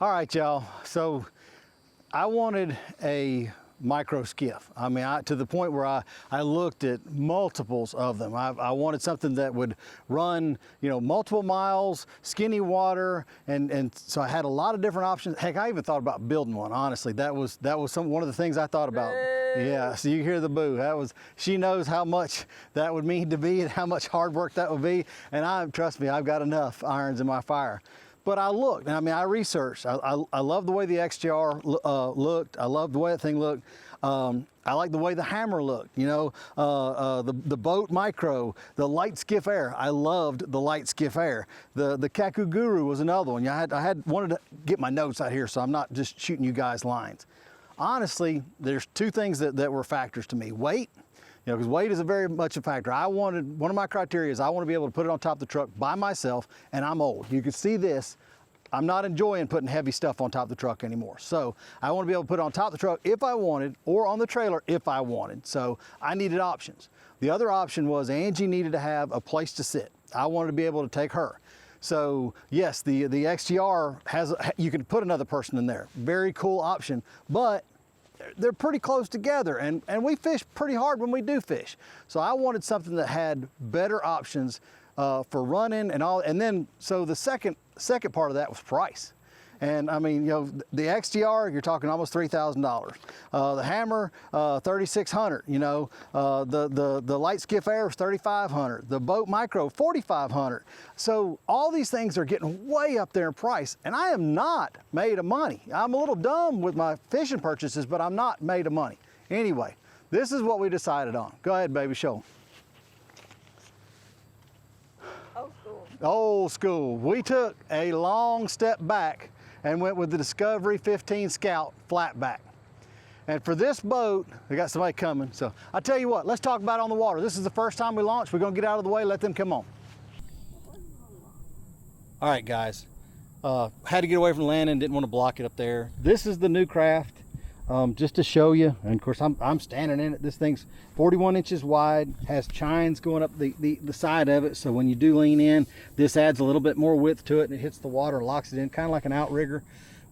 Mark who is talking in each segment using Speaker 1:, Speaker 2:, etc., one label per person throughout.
Speaker 1: All right, y'all. So I wanted a micro skiff. I mean, to the point where I looked at multiples of them. I wanted something that would run, you know, multiple miles, skinny water, and so I had a lot of different options. Heck, I even thought about building one. Honestly, that was one of the things I thought about. Yeah, so you hear the boo. She knows how much that would mean to me and how much hard work that would be. And trust me, I've got enough irons in my fire. But I looked, and I mean, I researched. I love the way the XTR looked. I love the way that thing looked. I like the way the hammer looked, you know, the boat micro, the light skiff air. I loved the light skiff air. The Kaku Guru was another one. I wanted to get my notes out here so I'm not just shooting you guys lines. Honestly, there's two things that were factors to me. Weight. You know, because weight is very much a factor. One of my criteria is I want to be able to put it on top of the truck by myself, and I'm old. You can see this. I'm not enjoying putting heavy stuff on top of the truck anymore. So I want to be able to put it on top of the truck if I wanted, or on the trailer if I wanted. So I needed options. The other option was Angie needed to have a place to sit. I wanted to be able to take her. So yes, the XTR you can put another person in there. Very cool option, but they're pretty close together, and we fish pretty hard when we do fish. So I wanted something that had better options for running and all. And then, so the second part of that was price. And I mean, you know, the XTR, you're talking almost $3,000. The hammer, $3,600. You know, the light skiff air was $3,500. The boat micro, $4,500. So all these things are getting way up there in price, and I am not made of money. I'm a little dumb with my fishing purchases, but I'm not made of money. Anyway, this is what we decided on. Go ahead, baby, show 'em. Old school. We took a long step back and went with the Discovery 15 Scout flatback. And for this boat, we got somebody coming. So I tell you what, let's talk about it on the water. This is the first time we launched. We're gonna get out of the way, let them come on. All right, guys. Had to get away from the landing, didn't want to block it up there. This is the new craft, just to show you. And of course, I'm standing in it. This thing's 41 inches wide, has chines going up the side of it. So when you do lean in, this adds a little bit more width to it, and it hits the water, locks it in, kind of like an outrigger.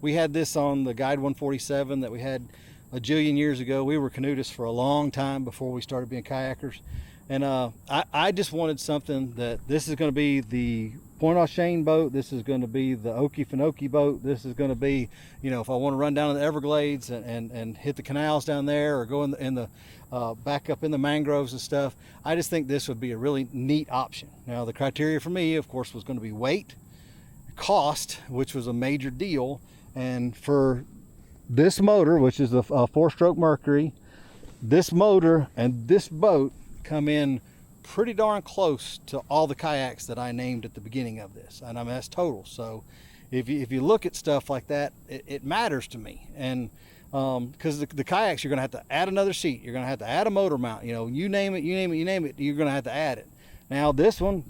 Speaker 1: We had this on the Guide 147 that we had a jillion years ago. We were canoeists for a long time before we started being kayakers. And I just wanted something that, this is going to be the Pointe-aux-Chenes boat. This is going to be the Okefenokee boat. This is going to be, you know, if I want to run down in the Everglades and hit the canals down there, or go in the back up in the mangroves and stuff. I just think this would be a really neat option. Now, the criteria for me, of course, was going to be weight, cost, which was a major deal. And for this motor, which is a 4-stroke Mercury, this motor and this boat come in pretty darn close to all the kayaks that I named at the beginning of this, and I mean, that's total. So if you look at stuff like that, it matters to me. And because the kayaks, you're gonna have to add another seat, you're gonna have to add a motor mount, you know, you name it, you're gonna have to add it. Now this one,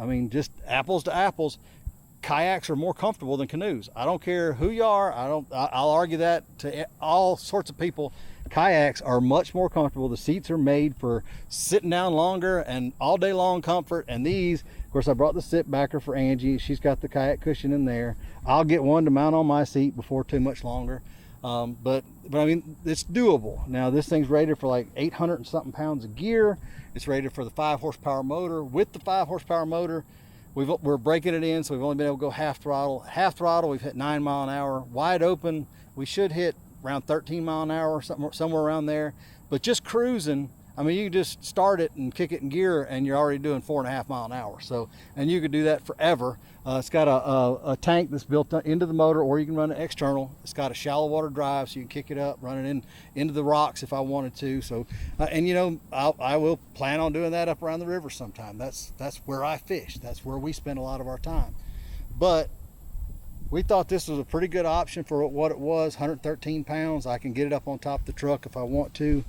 Speaker 1: I mean, just apples to apples, kayaks are more comfortable than canoes. I don't care who you are. I'll argue that to all sorts of people. Kayaks are much more comfortable. The seats are made for sitting down longer and all day long comfort. And these, of course, I brought the sit backer for Angie. She's got the kayak cushion in there. I'll get one to mount on my seat before too much longer. But I mean, it's doable. Now this thing's rated for like 800 and something pounds of gear. It's rated for the 5 horsepower motor. With the 5 horsepower motor, we're breaking it in, so we've only been able to go half throttle. Half throttle, we've hit 9 mile an hour. Wide open, we should hit around 13 mile an hour, somewhere around there. But just cruising, I mean, you can just start it and kick it in gear, and you're already doing 4.5 mile an hour. So, and you could do that forever. It's got a tank that's built into the motor, or you can run it external. It's got a shallow water drive, so you can kick it up, run it into the rocks if I wanted to. So, and you know, I will plan on doing that up around the river sometime. That's where I fish. That's where we spend a lot of our time. But we thought this was a pretty good option for what it was, 113 pounds. I can get it up on top of the truck if I want to.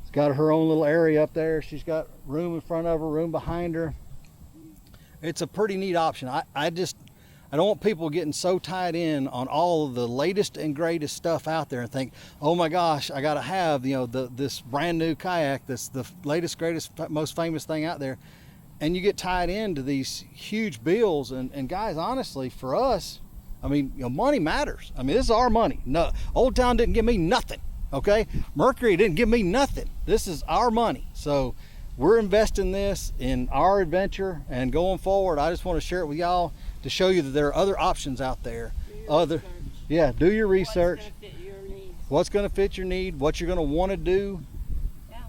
Speaker 1: It's got her own little area up there. She's got room in front of her, room behind her. It's a pretty neat option. I don't want people getting so tied in on all of the latest and greatest stuff out there and think, oh my gosh, I gotta have, you know, this brand new kayak, this the latest, greatest, most famous thing out there. And you get tied into these huge bills. And guys, honestly, for us, I mean, you know, money matters. I mean, this is our money. No, Old Town didn't give me nothing. Okay, Mercury didn't give me nothing. This is our money. So we're investing this in our adventure, and going forward, I just want to share it with y'all to show you that there are other options out there. Yeah, do your research. What's going to fit your need, what you're going to want to do.
Speaker 2: Yeah.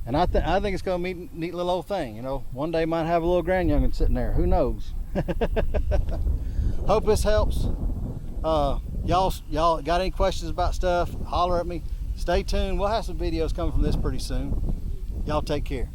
Speaker 1: And I think it's going to be a neat little old thing. You know, one day might have a little grandyoungin sitting there. Who knows? Hope this helps. Y'all got any questions about stuff, holler at me. Stay tuned. We'll have some videos coming from this pretty soon. Y'all take care.